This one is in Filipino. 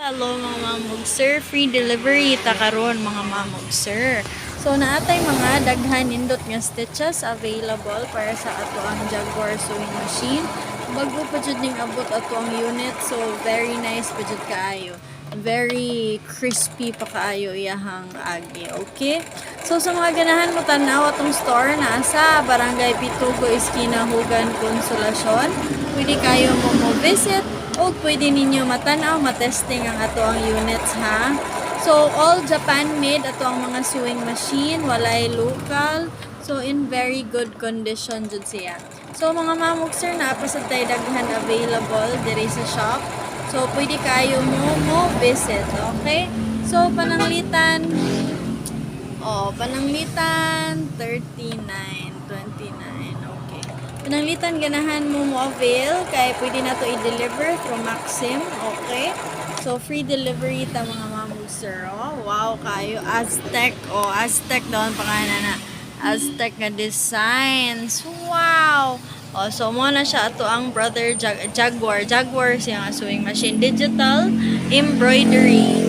Hello mga mamog sir, free delivery ta karon mga mamog sir. So naatay mga daghan nindot nga stitches available para sa ato ang Jaguar sewing machine. Bago pa jud ning abot ato ang unit, so very nice pa jud kaayo. Very crispy pa kaayo iyahang agi, okay? So sa mga ganahan mo tanaw atong store na sa Barangay Pitugo, Esquina, Hugan, Consolacion. Pwede kayo mo visit o pwede ninyo matanaw, matesting ang ato ang units ha. So all Japan made ato ang mga sewing machine, walay local. So in very good condition jud siya. So mga mamog sir, napasad tayo daghan available diri sa shop. So pwede kayo mo visit, okay? So pananglitan, pananglitan 39.29, okay. Pananglitan ganahan mo avail kay pwede na to i-deliver through Maxim, okay? So free delivery ta mga mamog sir. Oh, wow kayo Aztec, Aztec daw ang pangalan na. Aztec nga designs. Wow. So mo na siya ato ang brother Jaguar siya nga sewing machine, digital embroidery.